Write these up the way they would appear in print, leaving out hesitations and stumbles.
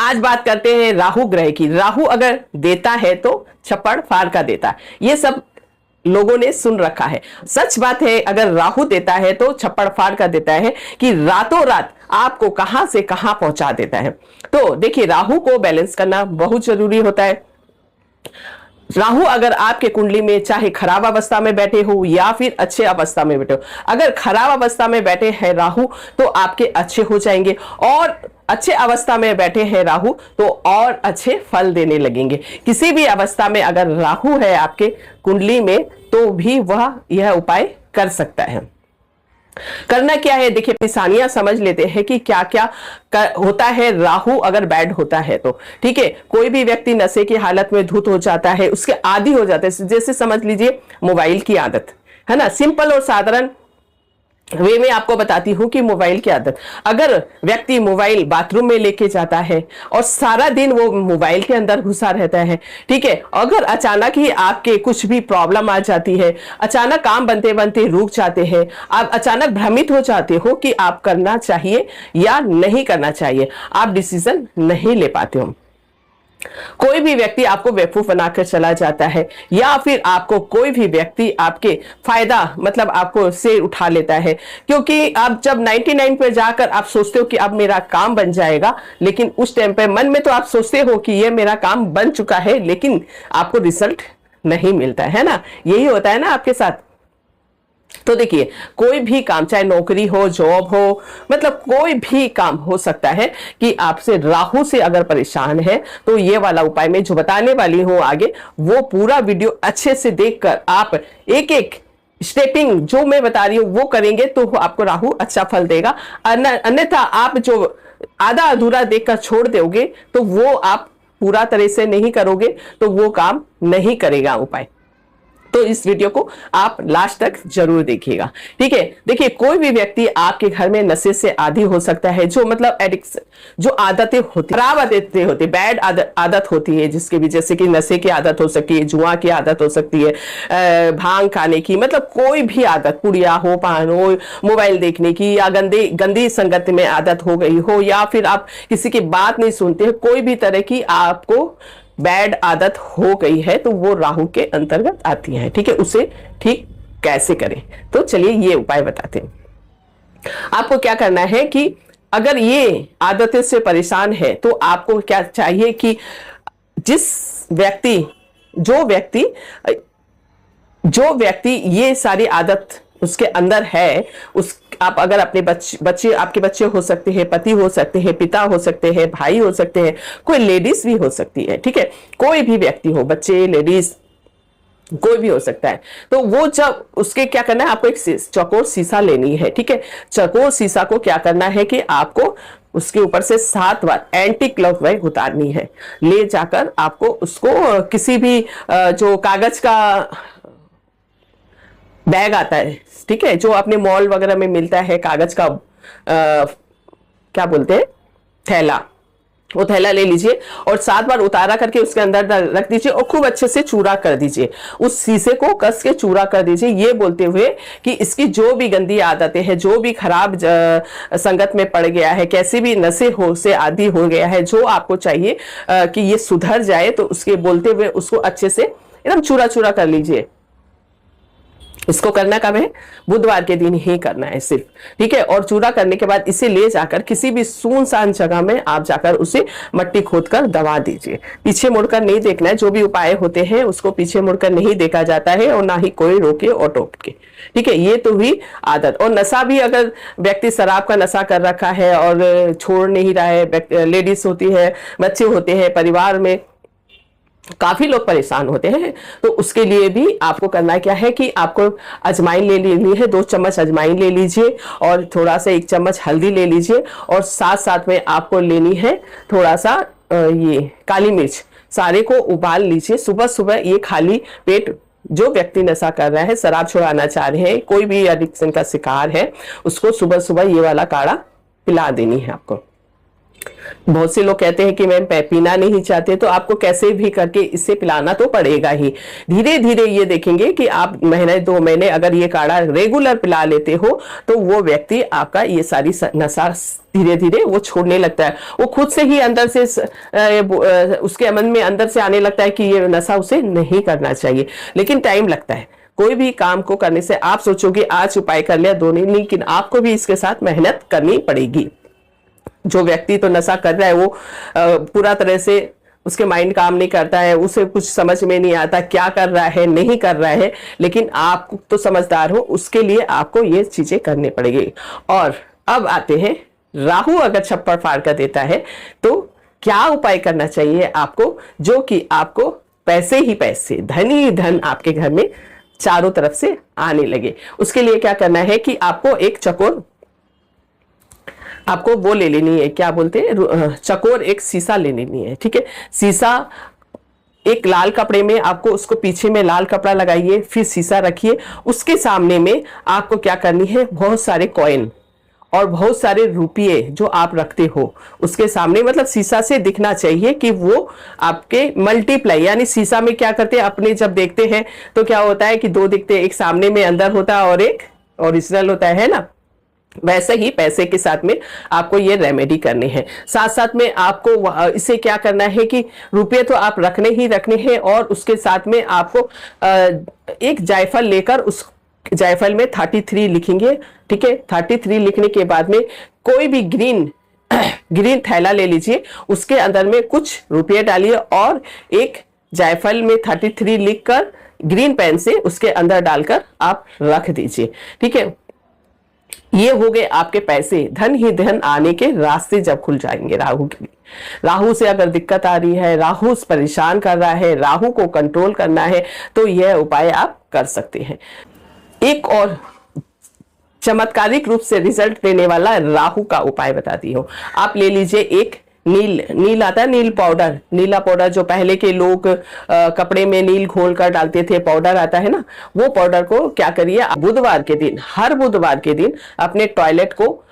आज बात करते हैं राहु ग्रह की। राहु अगर देता है तो छप्पड़ फाड़ का देता है, ये सब लोगों ने सुन रखा है। सच बात है, अगर राहु देता है तो छप्पड़ फाड़ का देता है कि रातों रात आपको कहां से कहां पहुंचा देता है। तो देखिए, राहु को बैलेंस करना बहुत जरूरी होता है। राहु अगर आपके कुंडली में चाहे खराब अवस्था में बैठे हो या फिर अच्छे अवस्था में बैठे हो, अगर खराब अवस्था में बैठे हैं राहु तो आपके अच्छे हो जाएंगे, और अच्छे अवस्था में बैठे हैं राहु तो और अच्छे फल देने लगेंगे। किसी भी अवस्था में अगर राहु है आपके कुंडली में तो भी वह यह उपाय कर सकता है। करना क्या है, देखिए निशानियां समझ लेते हैं कि क्या क्या होता है राहु अगर बैड होता है तो। ठीक है, कोई भी व्यक्ति नशे की हालत में धुत हो जाता है, उसके आदी हो जाते हैं। जैसे समझ लीजिए मोबाइल की आदत है ना, सिंपल और साधारण वे में आपको बताती हूं कि मोबाइल की आदत, अगर व्यक्ति मोबाइल बाथरूम में लेके जाता है और सारा दिन वो मोबाइल के अंदर घुसा रहता है, ठीक है, अगर अचानक ही आपके कुछ भी प्रॉब्लम आ जाती है, अचानक काम बनते बनते रुक जाते हैं, आप अचानक भ्रमित हो जाते हो कि आप करना चाहिए या नहीं करना चाहिए, आप डिसीजन नहीं ले पाते हो। कोई भी व्यक्ति आपको बेवकूफ बनाकर चला जाता है, या फिर आपको कोई भी व्यक्ति आपके फायदा मतलब आपको से उठा लेता है, क्योंकि आप जब 99 पे जाकर आप सोचते हो कि अब मेरा काम बन जाएगा, लेकिन उस टाइम पे मन में तो आप सोचते हो कि ये मेरा काम बन चुका है, लेकिन आपको रिजल्ट नहीं मिलता है ना। यही होता है ना आपके साथ। तो देखिए, कोई भी काम, चाहे नौकरी हो, जॉब हो, मतलब कोई भी काम हो सकता है कि आपसे राहु से अगर परेशान है तो ये वाला उपाय मैं जो बताने वाली हूं आगे, वो पूरा वीडियो अच्छे से देखकर आप एक एक स्टेपिंग जो मैं बता रही हूं वो करेंगे तो आपको राहु अच्छा फल देगा। अन्यथा आप जो आधा अधूरा देखकर छोड़ दोगे तो वो आप पूरा तरह से नहीं करोगे तो वो काम नहीं करेगा उपाय। तो इस वीडियो को आप लास्ट तक जरूर देखिएगा। ठीक है, देखिए कोई भी व्यक्ति आपके घर में नशे से आदी हो सकता है, जो मतलब एडिक्शन, जो आदतें होती, खराब आदतें होती, बैड आदत होती है जिसके भी, जैसे कि नशे की आदत हो सकती है, जुआ की आदत हो सकती है, भांग खाने की, मतलब कोई भी आदत, पुड़िया हो, पान हो, मोबाइल देखने की, या गंदी संगत में आदत हो गई हो, या फिर आप किसी की बात नहीं सुनते, कोई भी तरह की आपको बैड आदत हो गई है तो वो राहु के अंतर्गत आती है। ठीक है, उसे ठीक कैसे करें, तो चलिए ये उपाय बताते हैं। आपको क्या करना है कि अगर ये आदतें से परेशान है तो आपको क्या चाहिए कि जो व्यक्ति ये सारी आदत उसके अंदर है, उस आप अगर अपने बच्चे आपके बच्चे हो सकते हैं, पति हो सकते हैं, पिता हो सकते हैं, भाई हो सकते हैं, कोई लेडीज भी हो सकती है। ठीक है, कोई भी व्यक्ति हो, बच्चे, लेडीज, कोई भी हो सकता है। तो वो जब उसके क्या करना है, आपको एक चौकोर शीशा लेनी है। ठीक है, चौकोर शीशा को क्या करना है कि आपको उसके ऊपर से 7 बार एंटी क्लॉकवाइज उतारनी है। ले जाकर आपको उसको किसी भी जो कागज का बैग आता है, ठीक है, जो अपने मॉल वगैरह में मिलता है, कागज का क्या बोलते हैं, थैला, वो थैला ले लीजिए और 7 बार उतारा करके उसके अंदर रख दीजिए और खूब अच्छे से चूरा कर दीजिए। उस शीशे को कस के चूरा कर दीजिए, ये बोलते हुए कि इसकी जो भी गंदी आदतें हैं, जो भी खराब संगत में पड़ गया है, कैसे भी नशे हो से आदी हो गया है, जो आपको चाहिए कि ये सुधर जाए, तो उसके बोलते हुए उसको अच्छे से एकदम चूरा चूरा कर लीजिए। इसको करना कब है, बुधवार के दिन ही करना है सिर्फ। ठीक है, और चूरा करने के बाद इसे ले जाकर किसी भी सुनसान जगह में आप जाकर उसे मट्टी खोदकर दबा दीजिए। पीछे मुड़कर नहीं देखना है, जो भी उपाय होते हैं उसको पीछे मुड़कर नहीं देखा जाता है और ना ही कोई रोके और टोके। ठीक है, ये तो हुई आदत। और नशा भी, अगर व्यक्ति शराब का नशा कर रखा है और छोड़ नहीं रहा है, लेडीज होती है, बच्चे होते हैं, परिवार में काफी लोग परेशान होते हैं, तो उसके लिए भी आपको करना क्या है कि आपको अजवाइन ले लेनी है, 2 चम्मच अजवाइन ले लीजिए और थोड़ा सा 1 चम्मच हल्दी ले लीजिए, और साथ साथ में आपको लेनी है थोड़ा सा ये काली मिर्च। सारे को उबाल लीजिए सुबह सुबह। ये खाली पेट जो व्यक्ति नशा कर रहा है, शराब छुड़ाना चाह रहे हैं, कोई भी एडिक्शन का शिकार है, उसको सुबह सुबह ये वाला काढ़ा पिला देनी है आपको। बहुत से लोग कहते हैं कि मैम पीना नहीं चाहते, तो आपको कैसे भी करके इसे पिलाना तो पड़ेगा ही। धीरे धीरे ये देखेंगे कि आप महीने 2 महीने अगर ये काढ़ा रेगुलर पिला लेते हो तो वो व्यक्ति आपका ये सारी नशा धीरे धीरे वो छोड़ने लगता है। वो खुद से ही अंदर से उसके मन में अंदर से आने लगता है कि ये नशा उसे नहीं करना चाहिए, लेकिन टाइम लगता है। कोई भी काम को करने से आप सोचोगे आज उपाय कर लिया 2 दिन, लेकिन आपको भी इसके साथ मेहनत करनी पड़ेगी। जो व्यक्ति तो नशा कर रहा है वो पूरा तरह से उसके माइंड काम नहीं करता है, उसे कुछ समझ में नहीं आता क्या कर रहा है नहीं कर रहा है, लेकिन आप तो समझदार हो, उसके लिए आपको ये चीजें करनी पड़ेगी। और अब आते हैं, राहु अगर छप्पड़ फाड़ कर देता है तो क्या उपाय करना चाहिए आपको, जो कि आपको पैसे ही पैसे, धन ही धन आपके घर में चारों तरफ से आने लगे। उसके लिए क्या करना है कि आपको एक चकोर, आपको वो ले लेनी है, क्या बोलते हैं, चकोर एक शीशा ले लेनी है। ठीक है, शीशा एक लाल कपड़े में आपको उसको पीछे में लाल कपड़ा लगाइए, फिर शीशा रखिए, उसके सामने में आपको क्या करनी है, बहुत सारे कॉइन और बहुत सारे रुपये जो आप रखते हो उसके सामने, मतलब शीशा से दिखना चाहिए कि वो आपके मल्टीप्लाई, यानी शीशा में क्या करते हैं अपने जब देखते हैं तो क्या होता है कि 2 दिखते हैं, एक सामने में अंदर होता है और एक ओरिजिनल होता है ना। वैसे ही पैसे के साथ में आपको ये रेमेडी करनी है। साथ साथ में आपको इसे क्या करना है कि रुपये तो आप रखने ही रखने हैं, और उसके साथ में आपको एक जायफल लेकर उस जायफल में 33 लिखेंगे। ठीक है, 33 लिखने के बाद में कोई भी ग्रीन थैला ले लीजिए, उसके अंदर में कुछ रुपये डालिए और एक जायफल में 33 लिखकर ग्रीन पेन से उसके अंदर डालकर आप रख दीजिए। ठीक है, ये हो गए आपके पैसे, धन ही धन आने के रास्ते जब खुल जाएंगे राहु के लिए। राहु से अगर दिक्कत आ रही है, राहु परेशान कर रहा है, राहु को कंट्रोल करना है, तो यह उपाय आप कर सकते हैं। एक और चमत्कारिक रूप से रिजल्ट देने वाला राहु का उपाय बताती हूँ। आप ले लीजिए एक नील आता है, नीला पाउडर जो पहले के लोग कपड़े में नील घोल कर डालते थे, पाउडर आता है ना, वो पाउडर को क्या करिए, बुधवार के दिन, हर बुधवार के दिन अपने टॉयलेट को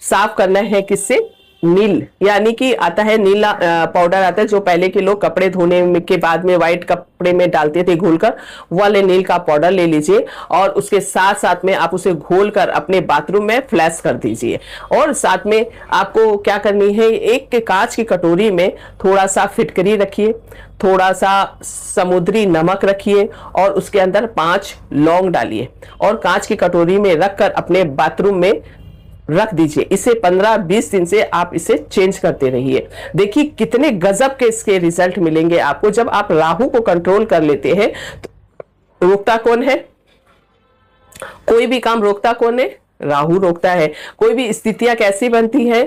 साफ करना है। किससे? नील, यानी कि आता है नीला पाउडर आता है जो पहले के लोग कपड़े धोने के बाद में व्हाइट कपड़े में डालते थे घोलकर, वाले नील का पाउडर ले लीजिए और उसके साथ साथ में आप उसे घोलकर अपने बाथरूम में फ्लैश कर दीजिए। और साथ में आपको क्या करनी है, एक कांच की कटोरी में थोड़ा सा फिटकरी रखिए, थोड़ा सा समुद्री नमक रखिए और उसके अंदर 5 लौंग डालिए और कांच की कटोरी में रखकर अपने बाथरूम में रख दीजिए। इसे 15-20 दिन से आप इसे चेंज करते रहिए। देखिए कितने गजब के इसके रिजल्ट मिलेंगे आपको। जब आप राहु को कंट्रोल कर लेते हैं तो रोकता कौन है? कोई भी काम रोकता कौन है? राहु रोकता है। कोई भी स्थितियां कैसी बनती है?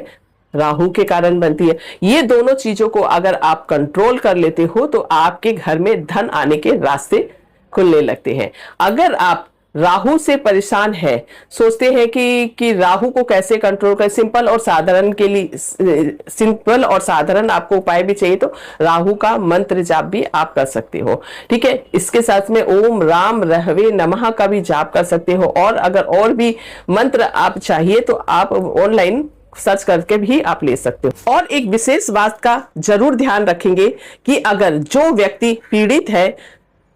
राहु के कारण बनती है। ये दोनों चीजों को अगर आप कंट्रोल कर लेते हो तो आपके घर में धन आने के रास्ते खुलने लगते हैं। अगर आप राहु से परेशान है, सोचते हैं कि राहु को कैसे कंट्रोल करें, सिंपल और साधारण के लिए सिंपल और साधारण आपको उपाय भी चाहिए तो राहु का मंत्र जाप भी आप कर सकते हो। ठीक है, इसके साथ में ओम राम रहवे नमः का भी जाप कर सकते हो। और अगर और भी मंत्र आप चाहिए तो आप ऑनलाइन सर्च करके भी आप ले सकते हो। और एक विशेष बात का जरूर ध्यान रखेंगे कि अगर जो व्यक्ति पीड़ित है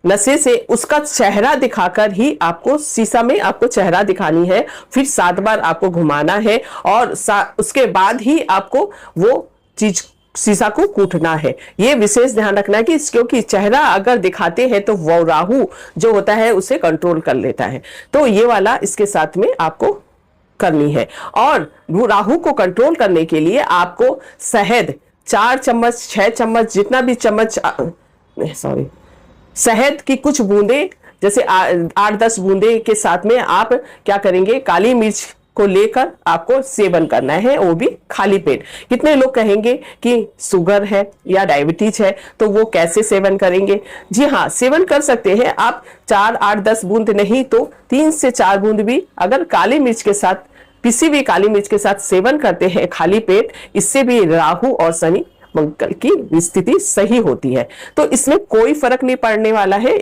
नशे से, उसका चेहरा दिखाकर ही आपको शीशा में आपको चेहरा दिखानी है, फिर 7 बार आपको घुमाना है और उसके बाद ही आपको वो चीज शीशा को कूटना है। ये विशेष ध्यान रखना है कि क्योंकि चेहरा अगर दिखाते हैं तो वो राहु जो होता है उसे कंट्रोल कर लेता है। तो ये वाला इसके साथ में आपको करनी है। और राहु को कंट्रोल करने के लिए आपको शहद 4 चम्मच 6 चम्मच जितना भी चम्मच शहद की कुछ बूंदे, जैसे 8-10 बूंदे के साथ में आप क्या करेंगे, काली मिर्च को लेकर आपको सेवन करना है, वो भी खाली पेट। कितने लोग कहेंगे कि शुगर है या डायबिटीज है तो वो कैसे सेवन करेंगे? जी हाँ, सेवन कर सकते हैं आप। 4, 8, 10 बूंद नहीं तो 3 से 4 बूंद भी अगर काली मिर्च के साथ, पिसी हुई काली मिर्च के साथ सेवन करते हैं खाली पेट, इससे भी राहु और शनि मंगल की स्थिति सही होती है। तो इसमें कोई फर्क नहीं पड़ने वाला है।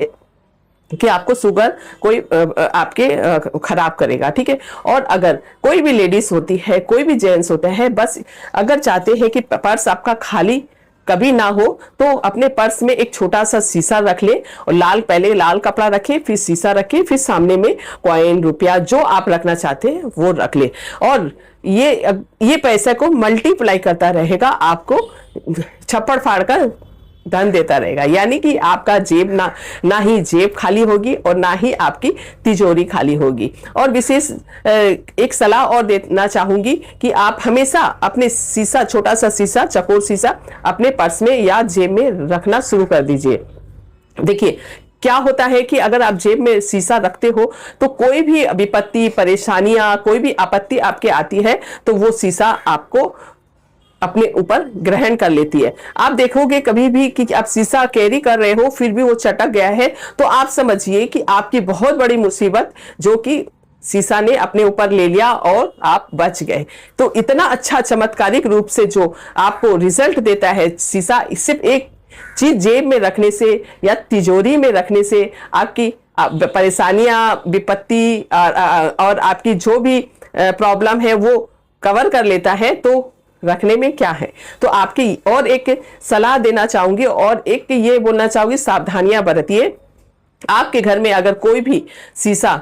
कि आपको शुगर कोई आपके खराब करेगा, ठीक है। और अगर कोई भी लेडीज होती है, कोई भी जेंट्स होते हैं, बस अगर चाहते हैं कि पर्स आपका खाली कभी ना हो, तो अपने पर्स में एक छोटा सा शीशा रख ले और पहले लाल कपड़ा रखे, फिर शीशा रखे, फिर सामने में कॉइन, रुपया जो आप रखना चाहते हैं वो रख ले। और ये पैसे को मल्टीप्लाई करता रहेगा, आपको छप्पड़ फाड़ कर धन देता रहेगा। यानी कि आपका जेब ना ही जेब खाली होगी और ना ही आपकी तिजोरी खाली होगी। और विशेष एक सलाह और देना चाहूंगी कि आप हमेशा अपने शीशा, छोटा सा शीशा, चकोर शीशा अपने पर्स में या जेब में रखना शुरू कर दीजिए। देखिए क्या होता है कि अगर आप जेब में शीशा रखते हो तो कोई भी विपत्ति, परेशानियां, कोई भी आपत्ति आपके आती है तो वो शीशा आपको अपने ऊपर ग्रहण कर लेती है। आप देखोगे कभी भी कि आप शीशा कैरी कर रहे हो फिर भी वो चटक गया है, तो आप समझिए कि आपकी बहुत बड़ी मुसीबत जो कि शीशा ने अपने ऊपर ले लिया और आप बच गए। तो इतना अच्छा चमत्कारिक रूप से जो आपको रिजल्ट देता है शीशा, सिर्फ एक चीज जेब में रखने से या तिजोरी में रखने से आपकी परेशानियां, विपत्ति और आपकी जो भी प्रॉब्लम है वो कवर कर लेता है। तो रखने में क्या है। तो आपकी और एक सलाह देना चाहूंगी और एक ये बोलना चाहूंगी, सावधानियां बरतिए। आपके घर में अगर कोई भी शीशा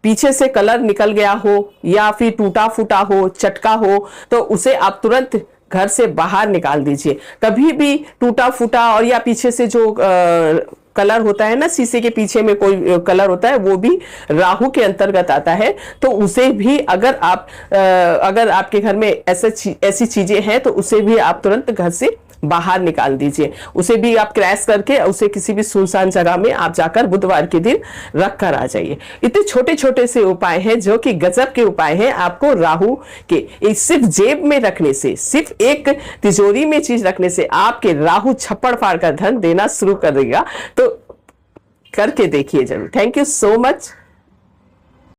पीछे से कलर निकल गया हो या फिर टूटा फूटा हो, चटका हो, तो उसे आप तुरंत घर से बाहर निकाल दीजिए। कभी भी टूटा फूटा और या पीछे से जो कलर होता है ना, शीशे के पीछे में कोई कलर होता है, वो भी राहु के अंतर्गत आता है। तो उसे भी अगर आपके घर में ऐसी चीजें हैं तो उसे भी आप तुरंत घर से बाहर निकाल दीजिए। उसे भी आप क्रैश करके उसे किसी भी सुनसान जगह में आप जाकर बुधवार के दिन रख कर आ जाइए। इतने छोटे छोटे से उपाय हैं जो कि गजब के उपाय हैं। आपको राहु के सिर्फ जेब में रखने से, सिर्फ एक तिजोरी में चीज रखने से आपके राहु छप्पड़ फाड़ कर धन देना शुरू कर देगा। तो करके देखिए जरूर। Thank you so much.